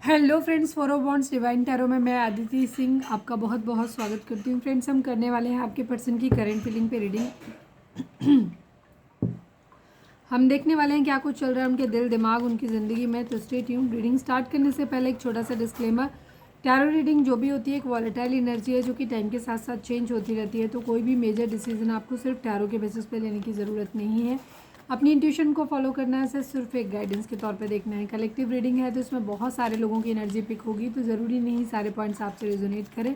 Hello friends, forever bonds divine tarot में मैं आदिति सिंह आपका बहुत बहुत स्वागत करती हूँ। फ्रेंड्स, हम करने वाले हैं आपके पर्सन की करंट फीलिंग पे रीडिंग। हम देखने वाले हैं क्या कुछ चल रहा है उनके दिल दिमाग उनकी ज़िंदगी में। तो स्टे ट्यून्ड। रीडिंग स्टार्ट करने से पहले एक छोटा सा डिस्क्लेमर। टैरो रीडिंग जो भी होती है एक वॉलेटाइल एनर्जी है जो कि टाइम के साथ साथ चेंज होती रहती है। तो कोई भी मेजर डिसीजन आपको सिर्फ टैरो के बेसिस पे लेने की ज़रूरत नहीं है। अपनी इंट्यूशन को फॉलो करना है, सिर्फ एक गाइडेंस के तौर पे देखना है। कलेक्टिव रीडिंग है तो इसमें बहुत सारे लोगों की एनर्जी पिक होगी, तो ज़रूरी नहीं सारे पॉइंट्स आपसे रिजोनेट करें।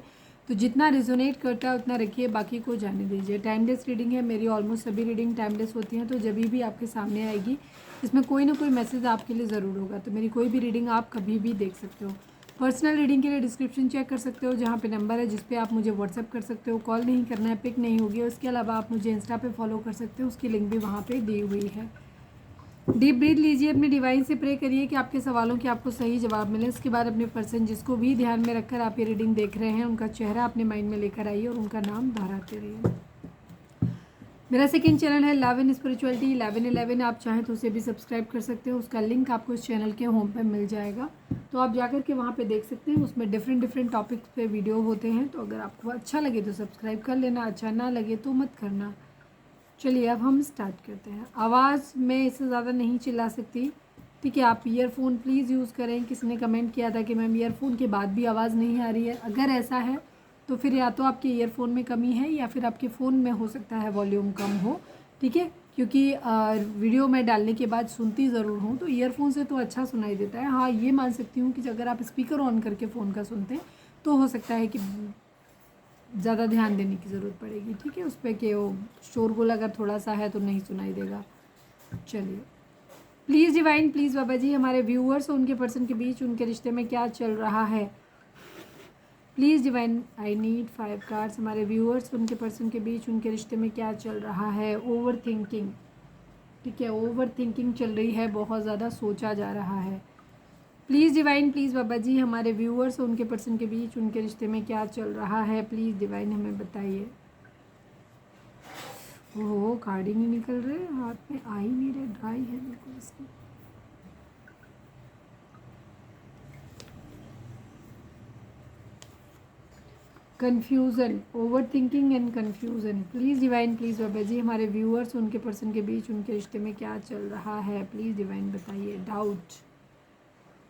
तो जितना रिजोनेट करता है उतना रखिए, बाकी को जाने दीजिए। टाइमलेस रीडिंग है, मेरी ऑलमोस्ट सभी रीडिंग टाइमलेस होती हैं। तो जब भी आपके सामने आएगी इसमें कोई ना कोई मैसेज आपके लिए ज़रूर होगा। तो मेरी कोई भी रीडिंग आप कभी भी देख सकते हो। पर्सनल रीडिंग के लिए डिस्क्रिप्शन चेक कर सकते हो, जहाँ पे नंबर है जिस पे आप मुझे व्हाट्सअप कर सकते हो। कॉल नहीं करना है, पिक नहीं होगी। उसके अलावा आप मुझे इंस्टा पे फॉलो कर सकते हो, उसकी लिंक भी वहाँ पे दी हुई है। डीप ब्रीथ लीजिए, अपने डिवाइन से प्रे करिए कि आपके सवालों के आपको सही जवाब मिले। इसके बाद अपने पर्सन जिसको भी ध्यान में रखकर आप ये रीडिंग देख रहे हैं उनका चेहरा अपने माइंड में लेकर आइए और उनका नाम दोहराते रहिए। मेरा सेकंड चैनल है लव एंड स्पिरिचुअलिटी 1111। आप चाहें तो उसे भी सब्सक्राइब कर सकते हो, उसका लिंक आपको इस चैनल के होम पे मिल जाएगा। तो आप जाकर के वहाँ पे देख सकते हैं, उसमें डिफरेंट डिफरेंट टॉपिक्स पे वीडियो होते हैं। तो अगर आपको अच्छा लगे तो सब्सक्राइब कर लेना, अच्छा ना लगे तो मत करना। चलिए अब हम स्टार्ट करते हैं। आवाज़ मैं इससे ज़्यादा नहीं चिल्ला सकती, ठीक है। आप ईयरफोन प्लीज़ यूज़ करें। किसी ने कमेंट किया था कि मैम ईयरफोन के बाद भी आवाज़ नहीं आ रही है। अगर ऐसा है तो फिर या तो आपके ईयरफोन में कमी है या फिर आपके फ़ोन में हो सकता है वॉल्यूम कम हो, ठीक है। क्योंकि वीडियो में डालने के बाद सुनती ज़रूर हूँ, तो ईयरफोन से तो अच्छा सुनाई देता है। हाँ, ये मान सकती हूँ कि अगर आप स्पीकर ऑन करके फ़ोन का सुनते हैं तो हो सकता है कि ज़्यादा ध्यान देने की ज़रूरत पड़ेगी, ठीक है। उस पर कि वो शोरगुल अगर थोड़ा सा है तो नहीं सुनाई देगा। चलिए, please divine, please Baba ji, हमारे व्यूअर्स और उनके पर्सन के बीच उनके रिश्ते में क्या चल रहा है। Please divine, I need 5 cards. हमारे व्यूअर्स उनके पर्सन के बीच उनके रिश्ते में क्या चल रहा है। ओवर थिंकिंग, ठीक है, ओवर थिंकिंग चल रही है, बहुत ज़्यादा सोचा जा रहा है। Please divine, please Baba ji, हमारे व्यूअर्स और उनके पर्सन के बीच उनके रिश्ते में क्या चल रहा है। प्लीज़ डिवाइन हमें बताइए। वो कार्ड ही नहीं निकल रहे, हाथ में आ ही नहीं रहे, ड्राई है बिल्कुल इसकी। Confusion, over thinking and confusion. Please divine, please Baba ji, हमारे व्यूअर्स उनके पर्सन के बीच उनके रिश्ते में क्या चल रहा है। प्लीज़ डिवाइन बताइए। Doubt,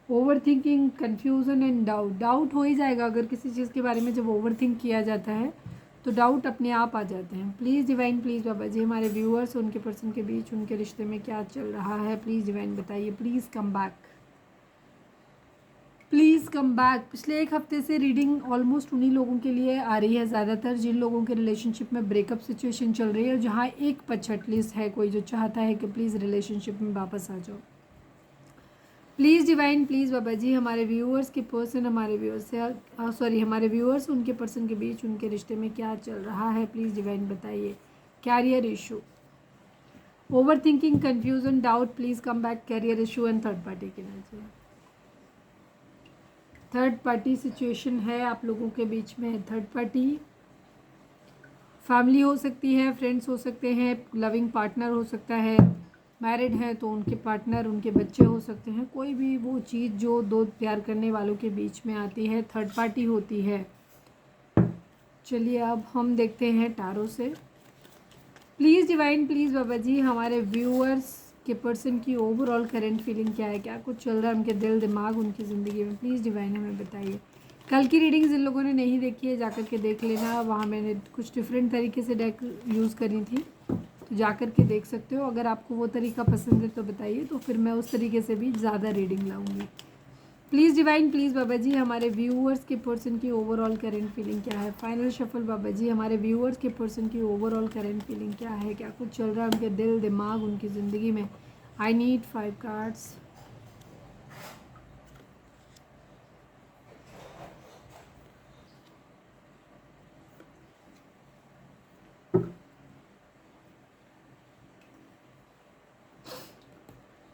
over thinking, confusion and doubt. Doubt हो ही जाएगा अगर किसी चीज़ के बारे में जब ओवर थिंक किया जाता है तो डाउट अपने आप आ जाते हैं। Please divine, please Baba ji, हमारे व्यूअर्स उनके पर्सन के बीच उनके रिश्ते में क्या चल रहा है। प्लीज़ डिवाइन बताइए। Please come back, please come back. पिछले एक हफ्ते से रीडिंग ऑलमोस्ट उन्हीं लोगों के लिए आ रही है ज़्यादातर जिन लोगों के रिलेशनशिप में ब्रेकअप सिचुएशन चल रही है, जहाँ एक पक्ष एटलीस्ट है कोई जो चाहता है कि प्लीज़ रिलेशनशिप में वापस आ जाओ। Please divine, please Baba ji, हमारे व्यूअर्स के पर्सन हमारे व्यूअर्स से सॉरी हमारे व्यूअर्स उनके पर्सन के बीच उनके रिश्ते में क्या चल रहा है। प्लीज़ डिवाइन बताइए। Career issue, overthinking, confusion, doubt, please come back, career issue and third party की एनर्जी। थर्ड पार्टी सिचुएशन है आप लोगों के बीच में। थर्ड पार्टी फैमिली हो सकती है, फ्रेंड्स हो सकते हैं, लविंग पार्टनर हो सकता है, मैरिड हैं तो उनके पार्टनर उनके बच्चे हो सकते हैं। कोई भी वो चीज़ जो दो प्यार करने वालों के बीच में आती है थर्ड पार्टी होती है। चलिए अब हम देखते हैं टारो से। Please divine, please Baba ji, हमारे व्यूअर्स के पर्सन की ओवरऑल करंट फीलिंग क्या है, क्या कुछ चल रहा है उनके दिल दिमाग उनकी ज़िंदगी में। प्लीज़ डिवाइन हमें बताइए। कल की रीडिंग जिन लोगों ने नहीं देखी है जाकर के देख लेना, वहाँ मैंने कुछ डिफरेंट तरीके से डेक यूज़ करी थी, तो जाकर के देख सकते हो। अगर आपको वो तरीका पसंद है तो बताइए, तो फिर मैं उस तरीके से भी ज़्यादा reading लाऊंगी। Please divine, please Baba ji, हमारे व्यूअर्स के पर्सन की ओवरऑल करंट फीलिंग क्या है। फाइनल शफल बाबा जी, हमारे व्यूअर्स के पर्सन की ओवरऑल करंट फीलिंग क्या है, क्या कुछ चल रहा है उनके दिल दिमाग उनकी ज़िंदगी में। I need 5 cards.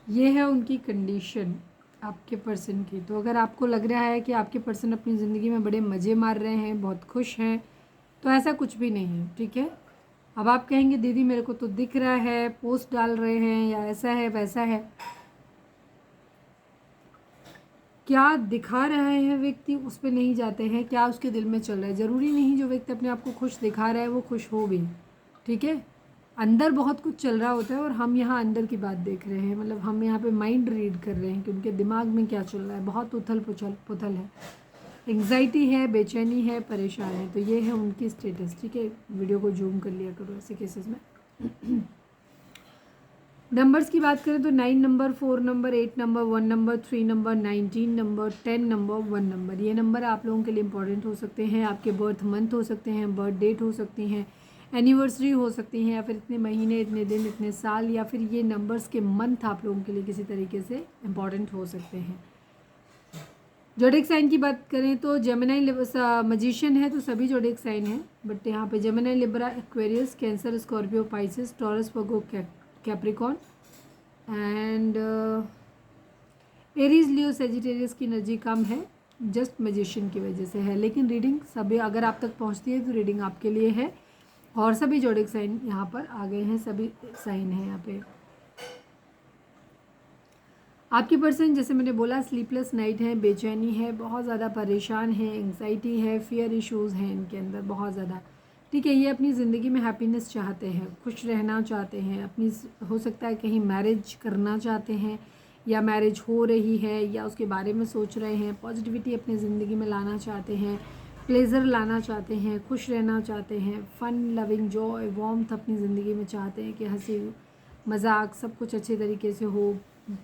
ये है उनकी कंडीशन आपके पर्सन की। तो अगर आपको लग रहा है कि आपके पर्सन अपनी ज़िंदगी में बड़े मज़े मार रहे हैं, बहुत खुश हैं, तो ऐसा कुछ भी नहीं है, ठीक है। अब आप कहेंगे दीदी मेरे को तो दिख रहा है, पोस्ट डाल रहे हैं या ऐसा है वैसा है। क्या दिखा रहा है व्यक्ति उस पे नहीं जाते हैं, क्या उसके दिल में चल रहा है। ज़रूरी नहीं जो व्यक्ति अपने आप को खुश दिखा रहा है वो खुश हो भी, ठीक है। अंदर बहुत कुछ चल रहा होता है और हम यहाँ अंदर की बात देख रहे हैं, मतलब हम यहाँ पे माइंड रीड कर रहे हैं कि उनके दिमाग में क्या चल रहा है। बहुत उथल पुथल है, एंग्जाइटी है, बेचैनी है, परेशान है। तो ये है उनकी स्टेटस, ठीक है। वीडियो को जूम कर लिया करो ऐसे केसेस में। नंबर्स की बात करें तो 9 number, 4 number, 8 number, 1 number, 3 number, 19 number, 10 number, 1 number. ये नंबर आप लोगों के लिए इंपॉर्टेंट हो सकते हैं। आपके बर्थ मंथ हो सकते हैं, बर्थ डेट हो सकती हैं, एनिवर्सरी हो सकती हैं, या फिर इतने महीने, इतने दिन, इतने साल, या फिर ये नंबर्स के मंथ आप लोगों के लिए किसी तरीके से इंपॉर्टेंट हो सकते हैं। जोडिक साइन की बात करें तो जेमिनी मजिशियन है तो सभी जोडिक साइन है, बट यहाँ पे Gemini, Libra, Aquarius, cancer, Scorpio, Pisces, taurus, Virgo, Capricorn and Aries, Leo, Sagittarius की एनर्जी कम है, जस्ट मजिशियन की वजह से है। लेकिन रीडिंग सभी अगर आप तक पहुँचती है तो रीडिंग आपके लिए है। और सभी जोडिक साइन यहाँ पर आ गए हैं, सभी साइन हैं यहाँ पे। आपकी पर्सन जैसे मैंने बोला स्लीपलेस नाइट है, बेचैनी है, बहुत ज़्यादा परेशान है, एंग्जाइटी है, फियर इश्यूज़ हैं इनके अंदर बहुत ज़्यादा, ठीक है। ये अपनी ज़िंदगी में हैप्पीनेस चाहते हैं, खुश रहना चाहते हैं, अपनी हो सकता है कहीं मैरिज करना चाहते हैं या मैरिज हो रही है या उसके बारे में सोच रहे हैं, पॉजिटिविटी अपनी ज़िंदगी में लाना चाहते हैं, प्लेज़र लाना चाहते हैं, खुश रहना चाहते हैं, फ़न, लविंग, जॉय, वार्मथ अपनी ज़िंदगी में चाहते हैं कि हंसी मजाक सब कुछ अच्छे तरीके से हो,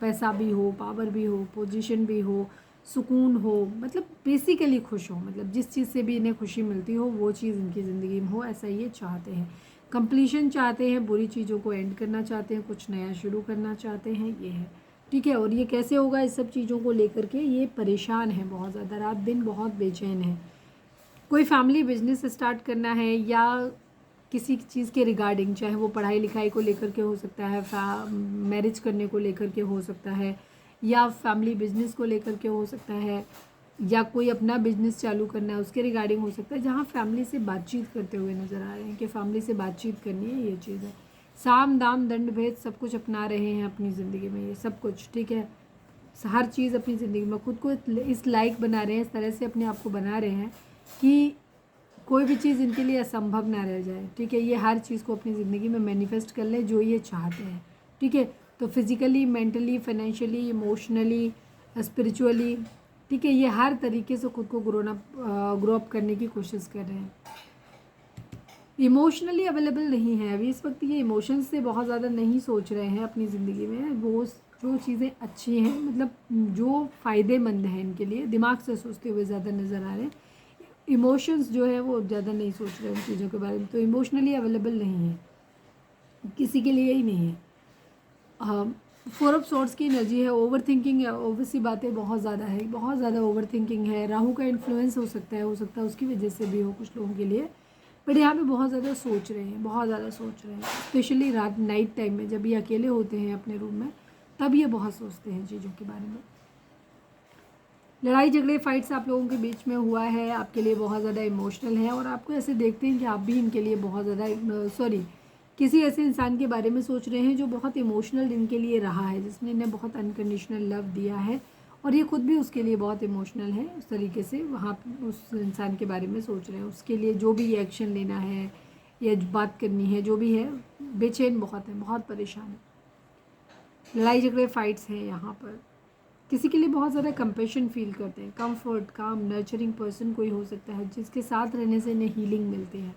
पैसा भी हो, पावर भी हो, पोजीशन भी हो, सुकून हो, मतलब बेसिकली खुश हो, मतलब जिस चीज़ से भी इन्हें खुशी मिलती हो वो चीज़ इनकी ज़िंदगी में हो, ऐसा ये चाहते हैं। कंप्लीशन चाहते हैं, बुरी चीज़ों को एंड करना चाहते हैं, कुछ नया शुरू करना चाहते हैं, ये है, ठीक है। और ये कैसे होगा, इस सब चीज़ों को लेकर के ये परेशान है बहुत ज़्यादा, रात दिन बहुत बेचैन है। कोई फैमिली बिजनेस स्टार्ट करना है या किसी चीज़ के रिगार्डिंग, चाहे वो पढ़ाई लिखाई को लेकर के हो सकता है, मैरिज करने को लेकर के हो सकता है, या फैमिली बिजनेस को लेकर के हो सकता है, या कोई अपना बिजनेस चालू करना है उसके रिगार्डिंग हो सकता है, जहाँ फैमिली से बातचीत करते हुए नज़र आ रहे हैं कि फैमिली से बातचीत करनी है, ये चीज़ है। साम दाम दंड भेद सब कुछ अपना रहे हैं अपनी ज़िंदगी में, ये सब कुछ, ठीक है। हर चीज़ अपनी ज़िंदगी में खुद को इस लायक बना रहे हैं, इस तरह से अपने आप को बना रहे हैं कि कोई भी चीज़ इनके लिए असंभव ना रह जाए, ठीक है। ये हर चीज़ को अपनी ज़िंदगी में मैनिफेस्ट कर ले जो ये चाहते हैं, ठीक है। तो physically, mentally, financially, emotionally, spiritually, ठीक है, ये हर तरीके से खुद को ग्रो अप करने की कोशिश कर रहे हैं। इमोशनली अवेलेबल नहीं है अभी इस वक्त, ये इमोशंस से बहुत ज़्यादा नहीं सोच रहे हैं अपनी ज़िंदगी में। वो जो चीज़ें अच्छी हैं, मतलब जो फ़ायदेमंद हैं इनके लिए, दिमाग से सोचते हुए ज़्यादा नज़र आ रहे हैं। इमोशंस जो है वो ज़्यादा नहीं सोच रहे उन चीज़ों के बारे में, तो इमोशनली अवेलेबल नहीं है, किसी के लिए ही नहीं है। 4 ऑफ सॉर्ड्स की एनर्जी है, ओवर थिंकिंग है, ओवरसी बातें बहुत ज़्यादा है, बहुत ज़्यादा ओवर थिंकिंग है। राहु का इन्फ्लुएंस हो सकता है उसकी वजह से भी हो कुछ लोगों के लिए, बट यहाँ पे बहुत ज़्यादा सोच रहे हैं, बहुत ज़्यादा सोच रहे हैं, स्पेशली रात नाइट टाइम में जब ये अकेले होते हैं अपने रूम में, तब ये बहुत सोचते हैं चीज़ों के बारे में। लड़ाई झगड़े फाइट्स आप लोगों के बीच में हुआ है, आपके लिए बहुत ज़्यादा इमोशनल है, और आपको ऐसे देखते हैं कि आप भी इनके लिए बहुत ज़्यादा किसी ऐसे इंसान के बारे में सोच रहे हैं जो बहुत इमोशनल इनके लिए रहा है, जिसने इन्हें बहुत अनकंडीशनल लव दिया है, और ये खुद भी उसके लिए बहुत इमोशनल है। उस तरीके से वहाँ उस इंसान के बारे में सोच रहे हैं, उसके लिए जो भी एक्शन लेना है या बात करनी है, जो भी है, बेचैन बहुत है, बहुत परेशान है। लड़ाई झगड़े फाइट्स हैं यहाँ पर। किसी के लिए बहुत ज़्यादा कंपेशन फील करते हैं, कंफर्ट, काम, नर्चरिंग पर्सन कोई हो सकता है जिसके साथ रहने से इन्हें हीलिंग मिलती है।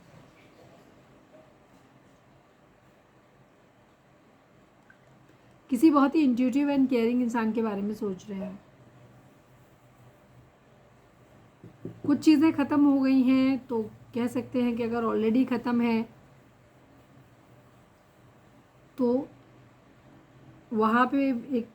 किसी बहुत ही इंट्यूटिव एंड केयरिंग इंसान के बारे में सोच रहे हैं। कुछ चीज़ें ख़त्म हो गई हैं तो कह सकते हैं कि अगर ऑलरेडी ख़त्म है तो वहाँ पे एक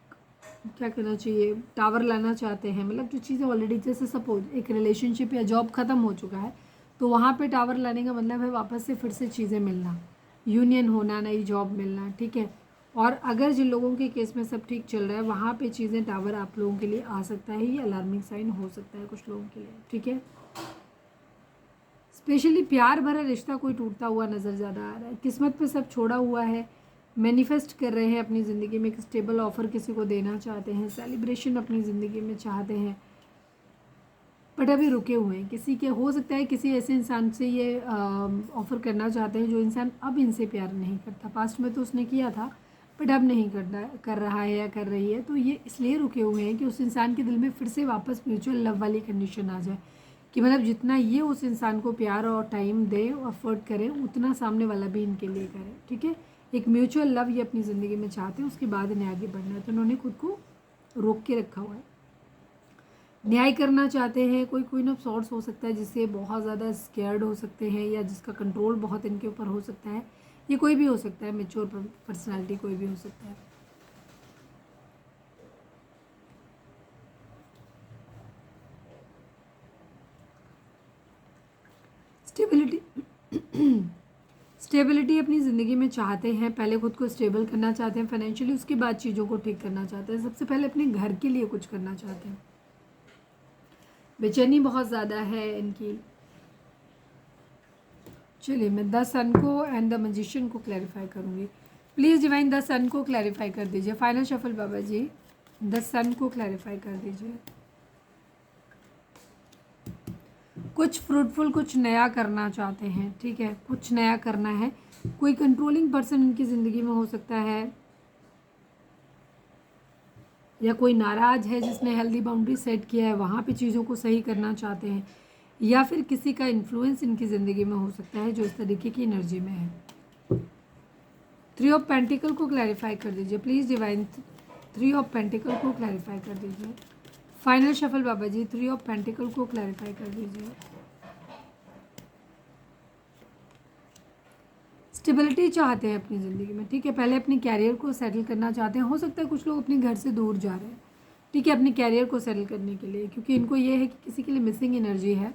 क्या कहना चाहिए, टावर लाना चाहते हैं, मतलब जो चीज़ें ऑलरेडी, जैसे सपोज एक रिलेशनशिप या जॉब ख़त्म हो चुका है तो वहाँ पे टावर लाने का मतलब है वापस से फिर से चीज़ें मिलना, यूनियन होना, नई जॉब मिलना, ठीक है। और अगर जिन लोगों के केस में सब ठीक चल रहा है वहाँ पे चीज़ें, टावर आप लोगों के लिए आ सकता है, ये अलार्मिंग साइन हो सकता है कुछ लोगों के लिए, ठीक है। स्पेशली प्यार भरा रिश्ता कोई टूटता हुआ नज़र ज़्यादा आ रहा है, किस्मत पे सब छोड़ा हुआ है, मैनिफेस्ट कर रहे हैं अपनी ज़िंदगी में, एक स्टेबल ऑफ़र किसी को देना चाहते हैं, सेलिब्रेशन अपनी ज़िंदगी में चाहते हैं, बट अभी रुके हुए हैं। किसी के हो सकता है किसी ऐसे इंसान से ये ऑफ़र करना चाहते हैं जो इंसान अब इनसे प्यार नहीं करता। पास्ट में तो उसने किया था बट अब नहीं कर रहा है या कर रही है, तो ये इसलिए रुके हुए हैं कि उस इंसान के दिल में फिर से वापस म्यूचुअल लव वाली कंडीशन आ जाए, कि मतलब जितना ये उस इंसान को प्यार और टाइम दे और एफर्ट करें उतना सामने वाला भी इनके लिए करे। ठीक है, एक म्यूचुअल लव ये अपनी ज़िंदगी में चाहते हैं, उसके बाद इन्हें आगे बढ़ना है, तो उन्होंने खुद को रोक के रखा हुआ है। न्याय करना चाहते हैं, कोई क्वीन ऑफ सॉर्ड्स हो सकता है जिससे बहुत ज़्यादा स्केयर्ड हो सकते हैं या जिसका कंट्रोल बहुत इनके ऊपर हो सकता है। ये कोई भी हो सकता है, मैच्योर पर्सनालिटी कोई भी हो सकता है। स्टेबिलिटी अपनी ज़िंदगी में चाहते हैं, पहले खुद को स्टेबल करना चाहते हैं फाइनेंशियली, उसके बाद चीज़ों को ठीक करना चाहते हैं। सबसे पहले अपने घर के लिए कुछ करना चाहते हैं। बेचैनी बहुत ज़्यादा है इनकी। चलिए मैं द सन को एंड द मैजिशियन को क्लैरिफाई करूँगी। प्लीज़ डिवाइन द सन को क्लैरिफाई कर दीजिए। Final shuffle Baba ji, the sun को क्लैरिफाई कर दीजिए। कुछ फ्रूटफुल, कुछ नया करना चाहते हैं। ठीक है, कुछ नया करना है। कोई कंट्रोलिंग पर्सन इनकी ज़िंदगी में हो सकता है, या कोई नाराज़ है जिसने हेल्दी बाउंड्री सेट किया है, वहाँ पे चीज़ों को सही करना चाहते हैं, या फिर किसी का इन्फ्लुएंस इनकी ज़िंदगी में हो सकता है जो इस तरीके की एनर्जी में है। 3 ऑफ पेंटिकल को क्लैरिफाई कर दीजिए प्लीज़ डिवाइन। 3 ऑफ पेंटिकल को क्लैरिफाई कर दीजिए। Final shuffle Baba ji, 3 of pentacle को क्लैरिफाई कर दीजिए। स्टेबिलिटी चाहते हैं अपनी ज़िंदगी में। ठीक है, पहले अपने कैरियर को सेटल करना चाहते हैं। हो सकता है कुछ लोग अपने घर से दूर जा रहे हैं, ठीक है, अपने कैरियर को सेटल करने के लिए, क्योंकि इनको ये है कि किसी के लिए मिसिंग एनर्जी है।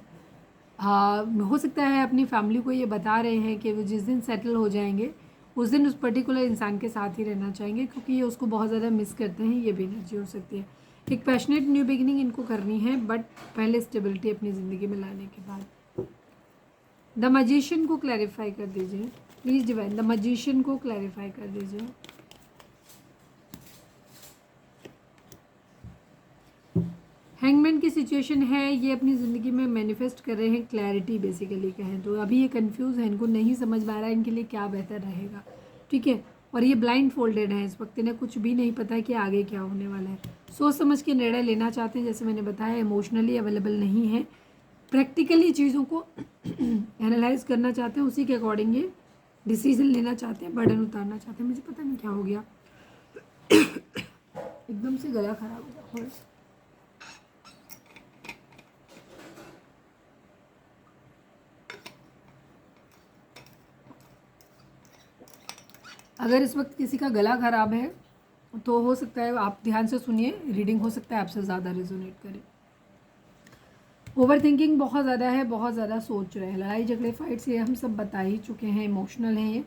हो सकता है अपनी फैमिली को ये बता रहे हैं कि वो जिस दिन सेटल हो जाएंगे उस दिन उस पर्टिकुलर इंसान के साथ ही रहना चाहेंगे, क्योंकि ये उसको बहुत ज़्यादा मिस करते हैं। ये भी एनर्जी हो सकती है। एक पैशनेट न्यू बिगिनिंग इनको करनी है, बट पहले स्टेबिलिटी अपनी ज़िंदगी में लाने के बाद। द मैजिशियन को क्लैरिफाई कर दीजिए प्लीज़ डिवाइन। द मैजिशियन को क्लैरिफाई कर दीजिए। हैंगमैन की सिचुएशन है, ये अपनी ज़िंदगी में मैनिफेस्ट कर रहे हैं क्लैरिटी बेसिकली कहें तो। अभी ये कंफ्यूज है, इनको नहीं समझ में आ रहा है इनके लिए क्या बेहतर रहेगा। ठीक है, और ये ब्लाइंड फोल्डेड है इस वक्त, इन्हें कुछ भी नहीं पता है कि आगे क्या होने वाला है। सोच समझ के निर्णय लेना चाहते हैं, जैसे मैंने बताया इमोशनली अवेलेबल नहीं है, प्रैक्टिकली चीज़ों को एनालाइज करना चाहते हैं, उसी के अकॉर्डिंग ये डिसीजन लेना चाहते हैं, बर्डन उतारना चाहते हैं। मुझे पता नहीं क्या हो गया, एकदम से गला खराब हो गया। अगर इस वक्त किसी का गला ख़राब है तो हो सकता है आप ध्यान से सुनिए, रीडिंग हो सकता है आपसे ज़्यादा रेजोनेट करे। ओवर थिंकिंग बहुत ज़्यादा है, बहुत ज़्यादा सोच रहे हैं, लड़ाई झगड़े फाइट्स ये हम सब बता ही चुके हैं, इमोशनल है ये।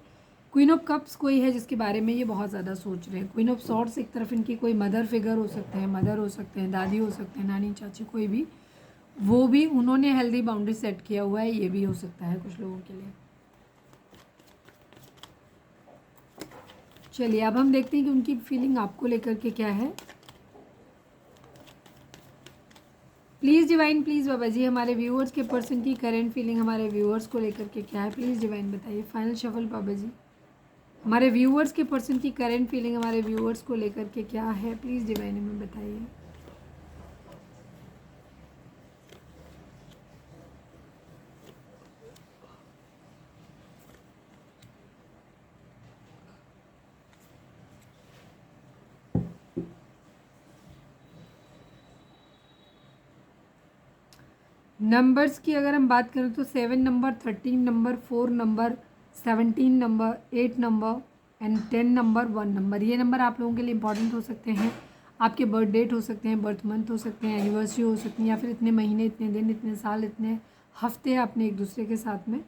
क्वीन ऑफ कप्स कोई है जिसके बारे में ये बहुत ज़्यादा सोच रहे हैं। क्वीन ऑफ सॉर्ड्स एक तरफ इनकी कोई मदर फिगर हो सकते हैं, मदर हो सकते हैं, दादी हो सकते हैं, नानी चाची, कोई भी, वो भी उन्होंने हेल्दी बाउंड्री सेट किया हुआ है, ये भी हो सकता है कुछ लोगों के लिए। चलिए अब हम देखते हैं कि उनकी फीलिंग आपको लेकर के क्या है। Please divine, please Baba ji, हमारे व्यूअर्स के पर्सन की करेंट फीलिंग हमारे व्यूअर्स को लेकर के क्या है, प्लीज़ डिवाइन बताइए। फाइनल शफल बाबा जी, हमारे व्यूअर्स के पर्सन की करेंट फीलिंग हमारे व्यूअर्स को लेकर के क्या है, प्लीज़ डिवाइन हमें बताइए। नंबर्स की अगर हम बात करें तो 7 number, 13 number, 4 number, 17 number, 8 number and 10 number, 1 number, ये नंबर आप लोगों के लिए इंपॉर्टेंट हो सकते हैं। आपके बर्थ डेट हो सकते हैं, बर्थ मंथ हो सकते हैं, एनिवर्सरी हो सकती है, या फिर इतने महीने, इतने दिन, इतने साल, इतने हफ्ते आपने एक दूसरे के साथ में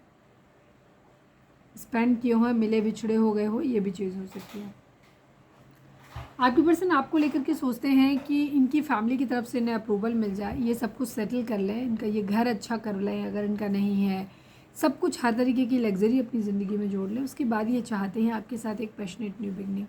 स्पेंड किए हो, मिले बिछड़े हो गए हो, ये भी चीज़ हो सकती है। आपके पर्सन आपको लेकर के सोचते हैं कि इनकी फैमिली की तरफ से इन्हें अप्रूवल मिल जाए, ये सब कुछ सेटल कर लें, इनका ये घर अच्छा कर लें अगर इनका नहीं है, सब कुछ हर तरीके की लग्जरी अपनी ज़िंदगी में जोड़ लें। उसके बाद ये चाहते हैं आपके साथ एक पैशनेट न्यू बिगनिंग।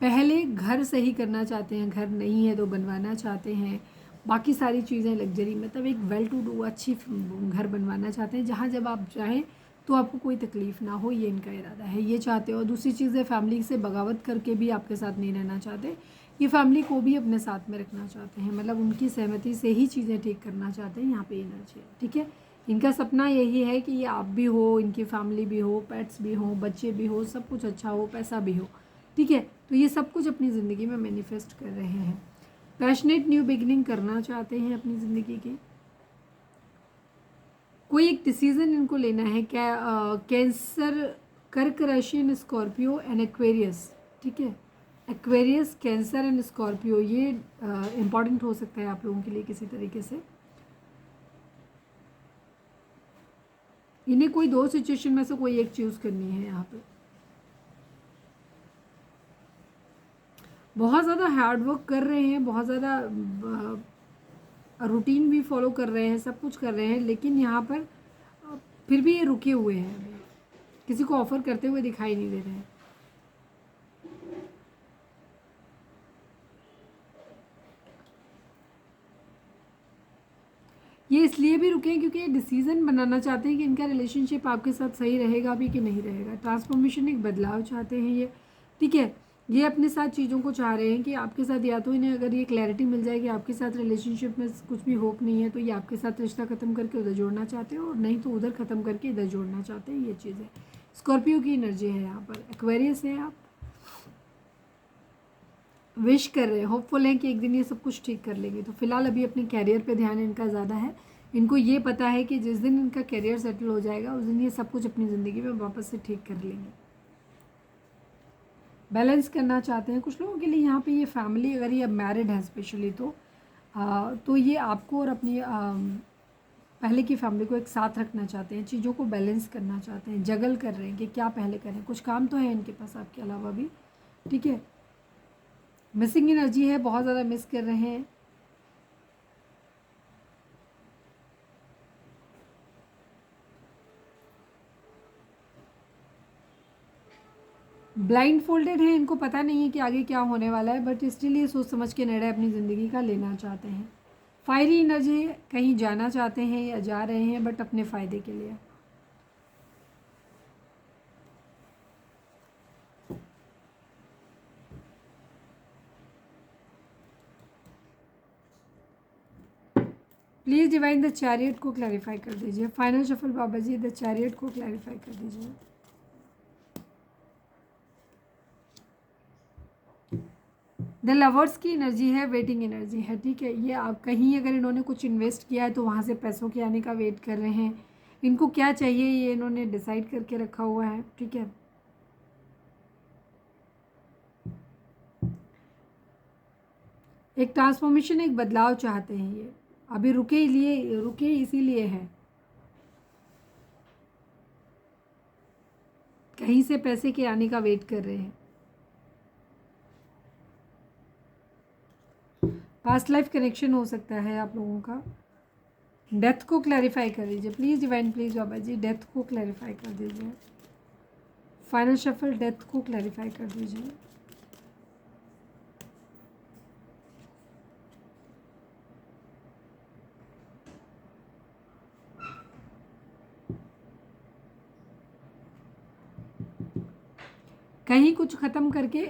पहले घर सही करना चाहते हैं, घर नहीं है तो बनवाना चाहते हैं, बाकी सारी चीज़ें लग्जरी, मतलब एक वेल टू डू अच्छी घर बनवाना चाहते हैं जहाँ जब आप चाहें तो आपको कोई तकलीफ़ ना हो, ये इनका इरादा है, ये चाहते हो। और दूसरी चीज़ है, फैमिली से बगावत करके भी आपके साथ नहीं रहना चाहते, ये फैमिली को भी अपने साथ में रखना चाहते हैं, मतलब उनकी सहमति से ही चीज़ें ठीक करना चाहते हैं। यहाँ पे एनर्जी है, ठीक है। इनका सपना यही है कि ये आप भी हो, इनकी फैमिली भी हो, पेट्स भी हो, बच्चे भी हो, सब कुछ अच्छा हो, पैसा भी हो, ठीक है। तो ये सब कुछ अपनी ज़िंदगी में मैनिफेस्ट कर रहे हैं, पैशनेट न्यू बिगनिंग करना चाहते हैं अपनी ज़िंदगी की। कोई एक डिसीज़न इनको लेना है, क्या कैंसर, कर्क राशि एंड स्कॉर्पियो एंड एक्वेरियस, ठीक है। एक्वेरियस, कैंसर एंड स्कॉर्पियो, ये इम्पॉर्टेंट हो सकता है आप लोगों के लिए किसी तरीके से। इन्हें कोई 2 सिचुएशन में से कोई एक चूज़ करनी है यहाँ पे। बहुत ज़्यादा हार्ड वर्क कर रहे हैं, बहुत ज़्यादा रूटीन भी फॉलो कर रहे हैं, सब कुछ कर रहे हैं, लेकिन यहाँ पर फिर भी ये रुके हुए हैं, अभी किसी को ऑफर करते हुए दिखाई नहीं दे रहे हैं। ये इसलिए भी रुके हैं क्योंकि ये डिसीज़न बनाना चाहते हैं कि इनका रिलेशनशिप आपके साथ सही रहेगा भी कि नहीं रहेगा। ट्रांसफॉर्मेशन, एक बदलाव चाहते हैं ये, ठीक है। ये अपने साथ चीज़ों को चाह रहे हैं कि आपके साथ, या तो इन्हें अगर ये क्लैरिटी मिल जाए कि आपके साथ रिलेशनशिप में कुछ भी होप नहीं है, तो ये आपके साथ रिश्ता ख़त्म करके उधर जोड़ना चाहते हो, और नहीं तो उधर ख़त्म करके इधर जोड़ना चाहते हैं, ये चीज़ है। स्कॉर्पियो की एनर्जी है यहाँ पर, एक्वेरियस है आप, विश कर रहे हैं, होपफुल हैं कि एक दिन ये सब कुछ ठीक कर लेंगे। तो फिलहाल अभी अपने कैरियर पे ध्यान इनका ज़्यादा है। इनको ये पता है कि जिस दिन इनका कैरियर सेटल हो जाएगा उस दिन ये सब कुछ अपनी ज़िंदगी में वापस से ठीक कर लेंगे। बैलेंस करना चाहते हैं कुछ लोगों के लिए यहाँ पे ये फैमिली, अगर ये अब मैरिड है स्पेशली, तो ये आपको और अपनी पहले की फैमिली को एक साथ रखना चाहते हैं, चीज़ों को बैलेंस करना चाहते हैं, जगल कर रहे हैं कि क्या पहले करें। कुछ काम तो है इनके पास आपके अलावा भी, ठीक है। मिसिंग एनर्जी है, बहुत ज़्यादा मिस कर रहे हैं। ब्लाइंड फोल्डेड है, इनको पता नहीं है कि आगे क्या होने वाला है, बट स्टिल ये सोच समझ के निर्णय अपनी ज़िंदगी का लेना चाहते हैं। फायरी एनर्जी, कहीं जाना चाहते हैं या जा रहे हैं, बट अपने फ़ायदे के लिए। प्लीज़ डिवाइन द चैरियट को क्लैरिफाई कर दीजिए। Final shuffle Baba ji, the chariot को क्लैरिफाई कर दीजिए। द लवर्स की एनर्जी है, वेटिंग एनर्जी है, ठीक है। ये आप कहीं अगर इन्होंने कुछ इन्वेस्ट किया है तो वहाँ से पैसों के आने का वेट कर रहे हैं। इनको क्या चाहिए ये इन्होंने डिसाइड करके रखा हुआ है, ठीक है। एक ट्रांसफॉर्मेशन, एक बदलाव चाहते हैं ये, अभी रुके इसीलिए है, कहीं से पैसे के आने का वेट कर रहे हैं। पास्ट लाइफ कनेक्शन हो सकता है आप लोगों का। डेथ को क्लैरिफाई कर दीजिए please divine, please Baba ji, death को क्लैरिफाई कर दीजिए। फाइनल शफल, डेथ को क्लैरिफाई कर दीजिए। कहीं कुछ ख़त्म करके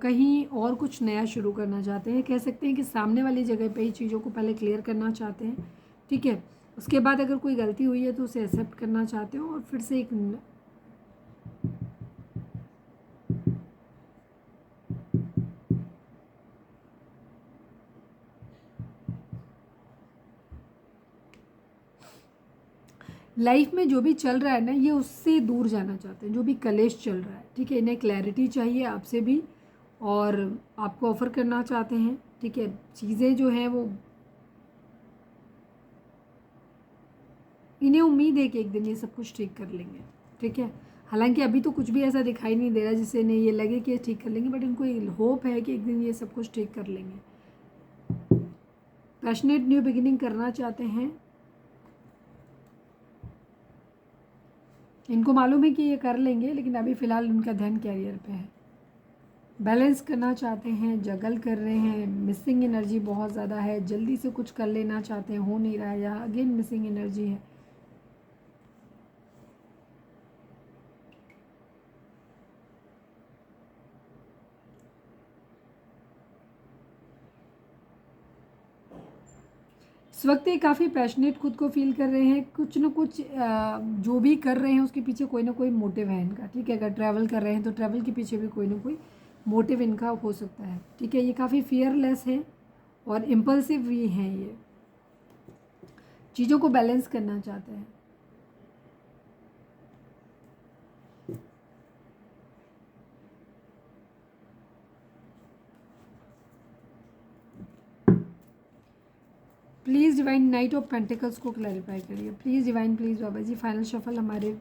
कहीं और कुछ नया शुरू करना चाहते हैं। कह सकते हैं कि सामने वाली जगह पे ही चीज़ों को पहले क्लियर करना चाहते हैं, ठीक है। उसके बाद अगर कोई गलती हुई है तो उसे एक्सेप्ट करना चाहते हो और फिर से एक लाइफ में जो भी चल रहा है ना, ये उससे दूर जाना चाहते हैं, जो भी कलेश चल रहा है, ठीक है। इन्हें क्लैरिटी चाहिए आपसे भी, और आपको ऑफ़र करना चाहते हैं, ठीक है। चीज़ें जो हैं वो, इन्हें उम्मीद है कि एक दिन ये सब कुछ ठीक कर लेंगे, ठीक है। हालांकि अभी तो कुछ भी ऐसा दिखाई नहीं दे रहा जिससे इन्हें ये लगे कि ये ठीक कर लेंगे, बट इनको होप है कि एक दिन ये सब कुछ ठीक कर लेंगे। पैशनेट न्यू बिगिनिंग करना चाहते हैं। इनको मालूम है कि ये कर लेंगे, लेकिन अभी फ़िलहाल उनका ध्यान कैरियर पे है। बैलेंस करना चाहते हैं, जगल कर रहे हैं, मिसिंग एनर्जी बहुत ज़्यादा है, जल्दी से कुछ कर लेना चाहते हैं, हो नहीं रहा है, या अगेन मिसिंग एनर्जी है। इस वक्त ये काफ़ी पैशनेट खुद को फील कर रहे हैं, कुछ ना कुछ जो भी कर रहे हैं उसके पीछे कोई ना कोई मोटिव है इनका, ठीक है। अगर ट्रैवल कर रहे हैं तो ट्रैवल के पीछे भी कोई ना कोई मोटिव इनका हो सकता है, ठीक है। ये काफ़ी फियरलेस है और इम्पल्सिव भी हैं, ये चीज़ों को बैलेंस करना चाहते हैं। Please divine knight of pentacles को क्लैरिफाई करिए, please divine, please Baba ji. Final shuffle हमारे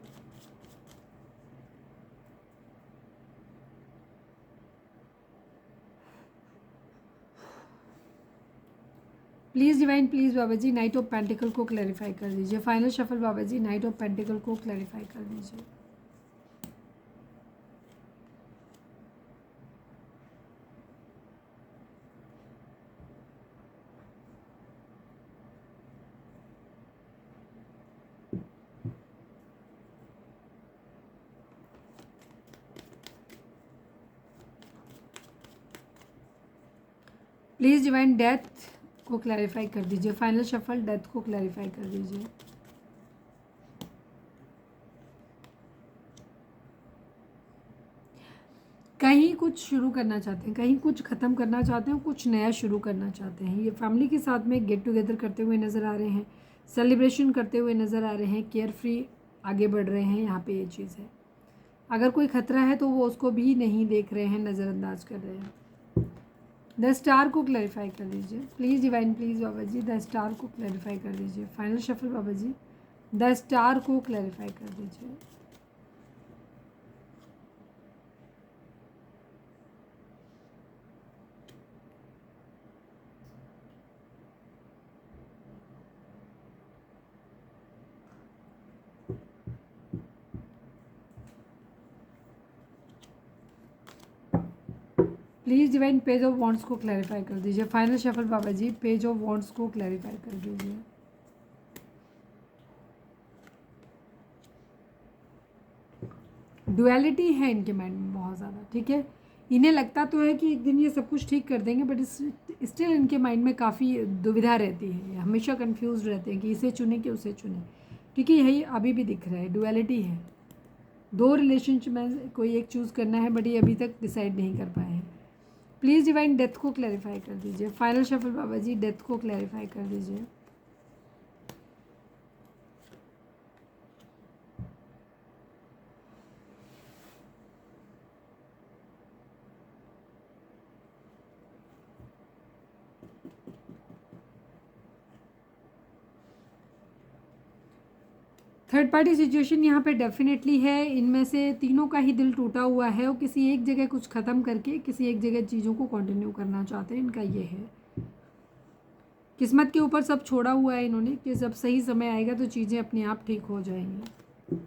please divine, please Baba ji, knight of pentacle को क्लैरिफाई कर दीजिए। Final shuffle Baba ji, knight of pentacle को क्लैरिफाई कर दीजिए। प्लीज़ डिवाइन डेथ को क्लैरिफाई कर दीजिए। फाइनल शफल डेथ को क्लैरिफाई कर दीजिए। कहीं कुछ शुरू करना चाहते हैं, कहीं कुछ ख़त्म करना चाहते हैं, कुछ नया शुरू करना चाहते हैं। ये फैमिली के साथ में गेट टुगेदर करते हुए नज़र आ रहे हैं, सेलिब्रेशन करते हुए नज़र आ रहे हैं, केयर फ्री आगे बढ़ रहे हैं। यहाँ पे ये चीज़ है, अगर कोई ख़तरा है तो वो उसको भी नहीं देख रहे हैं, नज़रअंदाज कर रहे हैं। द स्टार को क्लैरिफाई कर दीजिए please divine, please Baba ji, the star को क्लैरिफाई कर दीजिए। Final shuffle Baba ji, the star को क्लैरिफाई कर दीजिए। Please divine page of wands को क्लैरिफाई कर दीजिए। Final shuffle Baba ji, page of wands को क्लैरिफाई कर दीजिए। डुअलिटी है इनके माइंड में बहुत ज़्यादा, ठीक है। इन्हें लगता तो है कि एक दिन ये सब कुछ ठीक कर देंगे, बट स्टिल इनके माइंड में काफ़ी दुविधा रहती है, हमेशा कंफ्यूज रहते हैं कि इसे चुने कि उसे चुने, ठीक है। यही अभी भी दिख रहा है, डुअलिटी है। दो रिलेशनशिप में कोई एक चूज़ करना है, बट ये अभी तक डिसाइड नहीं कर पाए हैं। प्लीज़ डिवाइन डेथ को क्लैरिफाई कर दीजिए। Final shuffle Baba ji, death को क्लैरिफाई कर दीजिए। थर्ड पार्टी सिचुएशन यहाँ पे डेफिनेटली है। इनमें से तीनों का ही दिल टूटा हुआ है और किसी एक जगह कुछ ख़त्म करके किसी एक जगह चीज़ों को कंटिन्यू करना चाहते हैं, इनका ये है। किस्मत के ऊपर सब छोड़ा हुआ है इन्होंने कि जब सही समय आएगा तो चीज़ें अपने आप ठीक हो जाएंगी।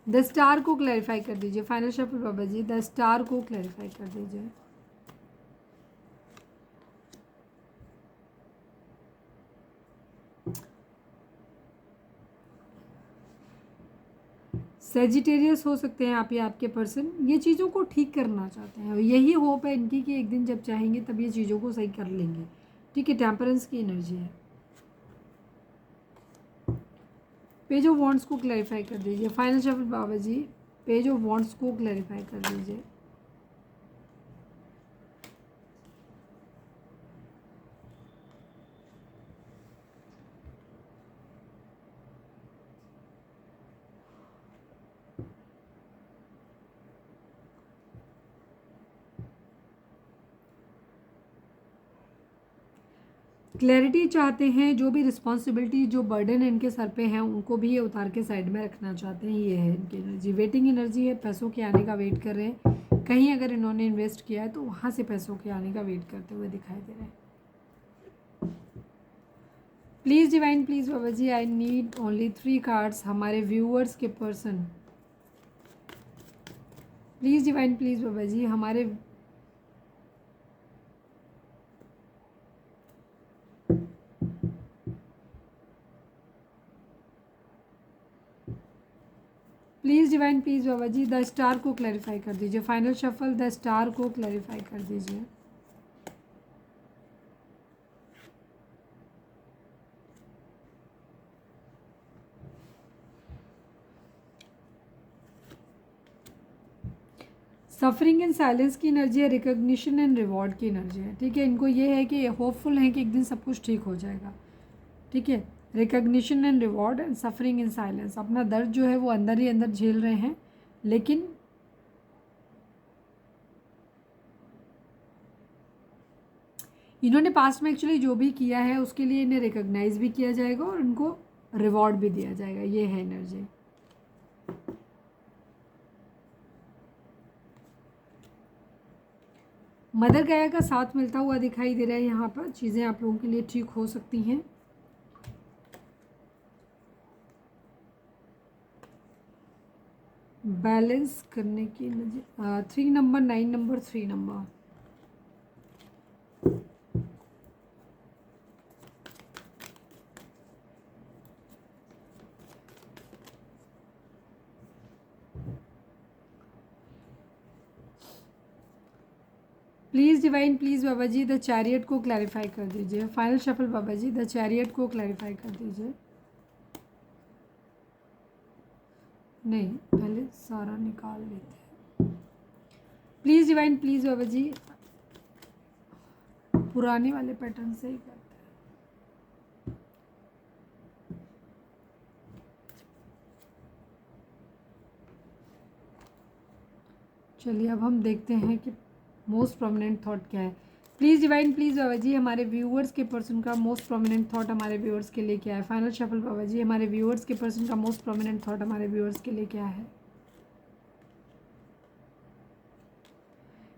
द स्टार को क्लैरिफाई कर दीजिए। Final shuffle Baba ji, the star को क्लैरिफाई कर दीजिए। सेजिटेरियस हो सकते हैं आप या आपके पर्सन, ये चीज़ों को ठीक करना चाहते हैं और यही होप है इनकी कि एक दिन जब चाहेंगे तब ये चीज़ों को सही कर लेंगे, ठीक है। टेम्परेंस की एनर्जी है। पेज ऑफ वॉन्ड्स को क्लैरिफाई कर दीजिए। Final shuffle Baba ji, page of wands को क्लैरिफाई कर दीजिए। क्लैरिटी चाहते हैं, जो भी रिस्पॉन्सिबिलिटी, जो बर्डन इनके सर पे हैं उनको भी ये उतार के साइड में रखना चाहते हैं। ये है इनकी एनर्जी, वेटिंग एनर्जी है, पैसों के आने का वेट कर रहे हैं। कहीं अगर इन्होंने इन्वेस्ट किया है तो वहाँ से पैसों के आने का वेट करते हुए दिखाई दे रहे हैं। Please divine please Baba ji, I need only 3 cards हमारे व्यूअर्स के person. Please divine please Baba ji, हमारे please divine please Baba ji, the star को क्लैरिफाई कर दीजिए। फाइनल शफल द स्टार को क्लैरिफाई कर दीजिए। सफरिंग एंड साइलेंस की एनर्जी है, रिकग्निशन एंड रिवॉर्ड की एनर्जी है। ठीक है, इनको ये है कि होपफुल है कि एक दिन सब कुछ ठीक हो जाएगा। ठीक है, recognition and reward and suffering in silence. अपना दर्द जो है वो अंदर ही अंदर झेल रहे हैं, लेकिन इन्होंने पास्ट में एक्चुअली जो भी किया है उसके लिए इन्हें रिकग्नाइज भी किया जाएगा और इनको रिवॉर्ड भी दिया जाएगा। ये है एनर्जी। मदर गाया का साथ मिलता हुआ दिखाई दे रहा है। यहाँ पर चीज़ें आप लोगों के लिए ठीक हो सकती हैं। बैलेंस करने की energy 3 number, 9 number, 3 number. Please divine please Baba ji, the chariot को क्लैरिफाई कर दीजिए। Final shuffle Baba ji, the chariot को क्लैरिफाई कर दीजिए। नहीं, पहले सारा निकाल लेते हैं। Please divine please Baba ji, पुराने वाले पैटर्न से ही करते हैं। चलिए अब हम देखते हैं कि मोस्ट प्रोमिनेंट थॉट क्या है। Please divine please Baba ji, हमारे व्यूअर्स के पर्सन का मोस्ट प्रोमिनेंट थॉट हमारे व्यूअर्स के लिए क्या है। फाइनल शफल बाबा जी, हमारे व्यूअर्स के पर्सन का मोस्ट प्रोमिनेंट थॉट हमारे व्यूअर्स के लिए क्या है।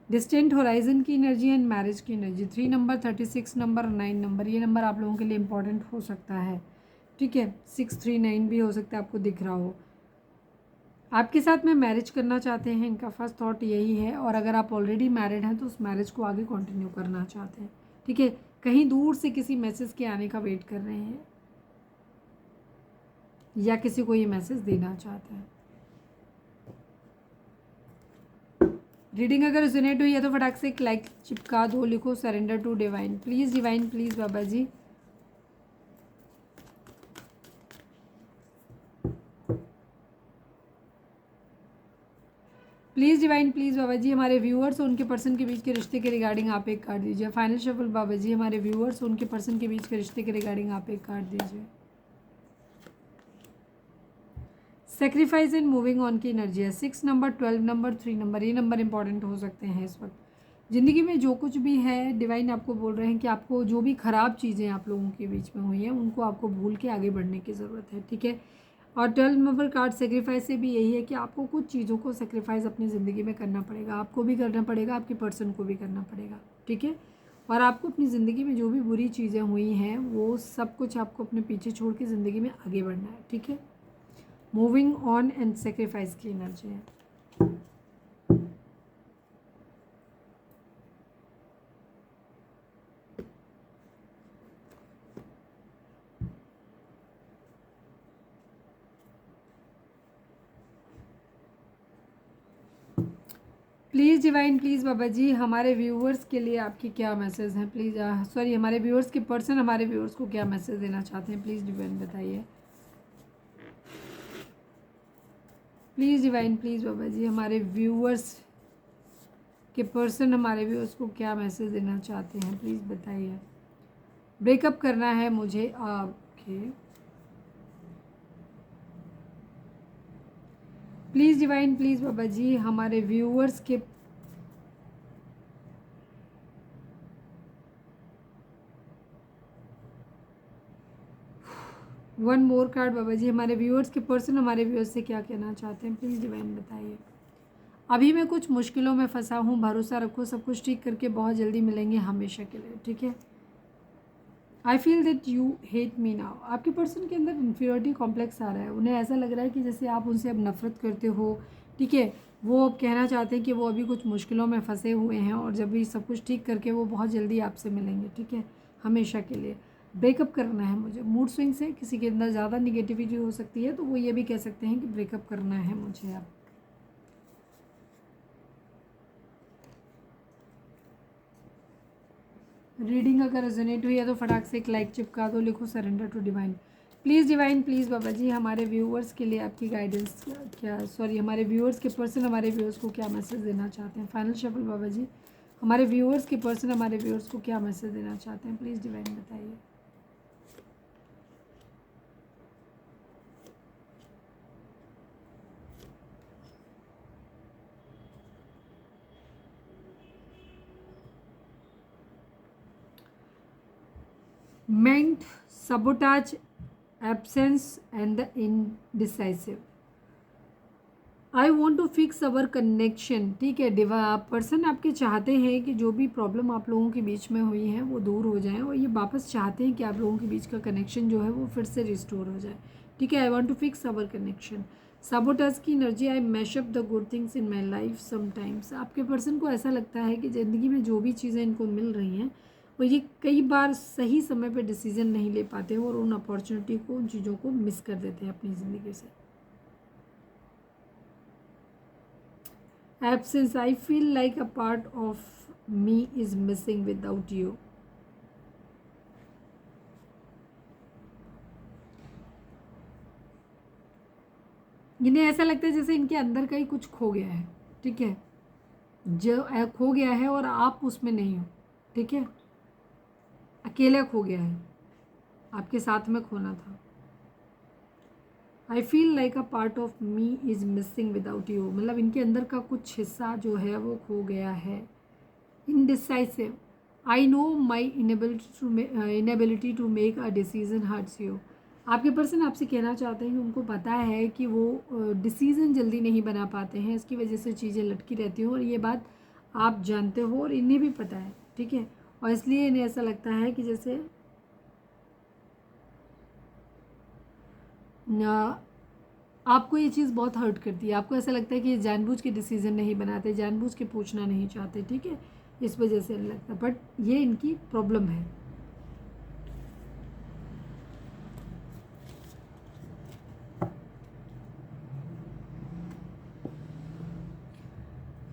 डिस्टेंट होराइजन की एनर्जी एंड मैरिज की एनर्जी। 3 number, 36 number, 9 number. ये नंबर आप लोगों के लिए इंपॉर्टेंट हो सकता है। ठीक है, 639 भी हो सकता है आपको दिख रहा हो। आपके साथ में मैरिज करना चाहते हैं, इनका फर्स्ट थॉट यही है। और अगर आप ऑलरेडी मैरिड हैं तो उस मैरिज को आगे कंटिन्यू करना चाहते हैं। ठीक है, कहीं दूर से किसी मैसेज के आने का वेट कर रहे हैं या किसी को ये मैसेज देना चाहते हैं। रीडिंग अगर रिजोनेट हुई है तो फटाक से एक लाइक चिपका दो, लिखो surrender to divine. Please divine please Baba ji, please divine please Baba ji, हमारे व्यूअर्स और उनके पर्सन के बीच के रिश्ते के रिगार्डिंग आप एक कार्ड दीजिए। फाइनल शफल बाबा जी, हमारे व्यूअर्स और उनके पर्सन के बीच के रिश्ते के रिगार्डिंग आप एक कार्ड दीजिए। सेक्रीफाइस एंड मूविंग ऑन की एनर्जी है। 6 नंबर, 12 नंबर, 3 नंबर। ये नंबर इंपॉर्टेंट हो सकते हैं इस वक्त। ज़िंदगी में जो कुछ भी है, डिवाइन आपको बोल रहे हैं कि आपको जो भी ख़राब चीज़ें आप लोगों के बीच में हुई हैं उनको आपको भूल के आगे बढ़ने की ज़रूरत है। ठीक है, और 12 नंबर कार्ड सेक्रीफाइस से भी यही है कि आपको कुछ चीज़ों को सेक्रीफाइस अपनी ज़िंदगी में करना पड़ेगा। आपको भी करना पड़ेगा, आपके पर्सन को भी करना पड़ेगा। ठीक है, और आपको अपनी ज़िंदगी में जो भी बुरी चीज़ें हुई हैं वो सब कुछ आपको अपने पीछे छोड़ के ज़िंदगी में आगे बढ़ना है। ठीक है, मूविंग ऑन एंड सेक्रीफाइस की एनर्जी है। Please divine please Baba ji, हमारे व्यूअर्स के लिए आपकी क्या मैसेज हैं। प्लीज़ सॉरी, हमारे व्यूअर्स के पर्सन हमारे व्यूअर्स को क्या मैसेज देना चाहते हैं, प्लीज़ डिवाइन बताइए। Please divine please Baba ji, हमारे व्यूअर्स के पर्सन हमारे व्यूअर्स को क्या मैसेज देना चाहते हैं, प्लीज़ बताइए। ब्रेकअप करना है मुझे आपके। Please divine please Baba ji, हमारे व्यूअर्स के वन मोर कार्ड बाबा जी, हमारे व्यूअर्स के पर्सन हमारे व्यूअर्स से क्या कहना चाहते हैं, प्लीज़ डिवाइन बताइए। अभी मैं कुछ मुश्किलों में फंसा हूँ, भरोसा रखो सब कुछ ठीक करके बहुत जल्दी मिलेंगे हमेशा के लिए। ठीक है, I feel that you hate me now. आपके पर्सन के अंदर इन्फीरियरिटी कॉम्प्लेक्स आ रहा है। उन्हें ऐसा लग रहा है कि जैसे आप उनसे अब नफरत करते हो, ठीक है। वो अब कहना चाहते हैं कि वो अभी कुछ मुश्किलों में फंसे हुए हैं और जब भी सब कुछ ठीक करके वो बहुत जल्दी आपसे मिलेंगे, ठीक है, हमेशा के लिए। ब्रेकअप करना है मुझे। मूड स्विंग से किसी के अंदर ज़्यादा निगेटिविटी हो सकती है, तो वो ये भी कह सकते हैं कि ब्रेकअप करना है मुझे अब। रीडिंग अगर रेजोनेट हुई है तो फटाक से एक लाइक चिपका दो, लिखो surrender to divine. Please divine, please Baba ji हमारे व्यूअर्स के लिए आपकी गाइडेंस क्या, सॉरी हमारे व्यूअर्स के पर्सन हमारे व्यूअर्स को क्या मैसेज देना चाहते हैं। फाइनल शफल बाबा जी, हमारे व्यूअर्स के पर्सन हमारे व्यूअर्स को क्या मैसेज देना चाहते हैं, प्लीज़ डिवाइन बताइए। meant sabotage, absence and the indecisive. I want to fix our connection, ठीक है। पर्सन आपके चाहते हैं कि जो भी प्रॉब्लम आप लोगों के बीच में हुई है वो दूर हो जाए और ये वापस चाहते हैं कि आप लोगों के बीच का कनेक्शन जो है वो फिर से रिस्टोर हो जाए, ठीक है। I want to fix our connection. Sabotage की energy, I mash up the good things in my life sometimes. आपके पर्सन को ऐसा लगता है कि ज़िंदगी में जो भी चीज़ें इनको मिल रही हैं और ये कई बार सही समय पर डिसीजन नहीं ले पाते और उन अपॉर्चुनिटी को, उन चीज़ों को मिस कर देते हैं अपनी ज़िंदगी से। Absence, I feel like a part of me is missing without you. इन्हें ऐसा लगता है जैसे इनके अंदर का ही कुछ खो गया है, ठीक है, जो खो गया है और आप उसमें नहीं हो, ठीक है। अकेला खो गया है, आपके साथ में खोना था। I feel like a part of me is missing without you, मतलब इनके अंदर का कुछ हिस्सा जो है वो खो गया है। Indecisive, I know my inability to make a decision hurts you. आपके पर्सन आपसे कहना चाहते हैं कि उनको पता है कि वो डिसीज़न जल्दी नहीं बना पाते हैं, इसकी वजह से चीज़ें लटकी रहती हैं और ये बात आप जानते हो और इन्हें भी पता है, ठीक है। और इसलिए इन्हें ऐसा लगता है कि जैसे आपको ये चीज़ बहुत हर्ट करती है। आपको ऐसा लगता है कि ये जानबूझ के डिसीजन नहीं बनाते, जानबूझ के पूछना नहीं चाहते, ठीक है, इस वजह से लगता है। बट ये इनकी प्रॉब्लम है।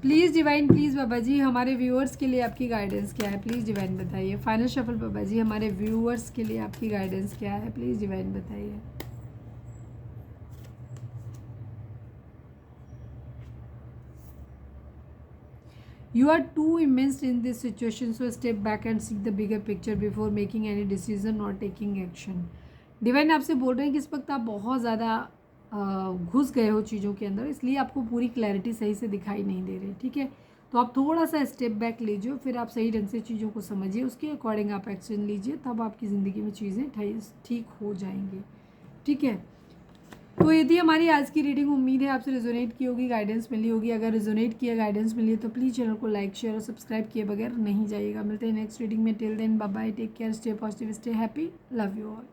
Please divine, please Baba ji हमारे व्यूअर्स के लिए आपकी गाइडेंस क्या है, प्लीज़ डिवाइन बताइए। फाइनल शफल बाबा जी हमारे व्यूअर्स के लिए आपकी गाइडेंस क्या है, प्लीज़ डिवाइन बताइए। You are too immersed in this situation, so step back and see the bigger picture before making any decision or taking action. Divine आपसे बोल रहे हैं कि इस वक्त आप बहुत ज़्यादा घुस गए हो चीज़ों के अंदर, इसलिए आपको पूरी क्लैरिटी सही से दिखाई नहीं दे रही, ठीक है। तो आप थोड़ा सा स्टेप बैक लीजिए, फिर आप सही ढंग से चीज़ों को समझिए, उसके अकॉर्डिंग आप एक्शन लीजिए, तब आपकी ज़िंदगी में चीज़ें ठीक हो जाएंगी, ठीक है। तो ये थी हमारी आज की रीडिंग। उम्मीद है आपसे रिजोनेट की होगी, गाइडेंस मिली होगी। अगर रिजोनेट किया, गाइडेंस मिली है तो प्लीज़ चैनल को लाइक, शेयर और सब्सक्राइब किए बगैर नहीं जाइएगा। मिलते हैं नेक्स्ट रीडिंग में। Till then bye bye, take care, stay positive, stay happy, love you all.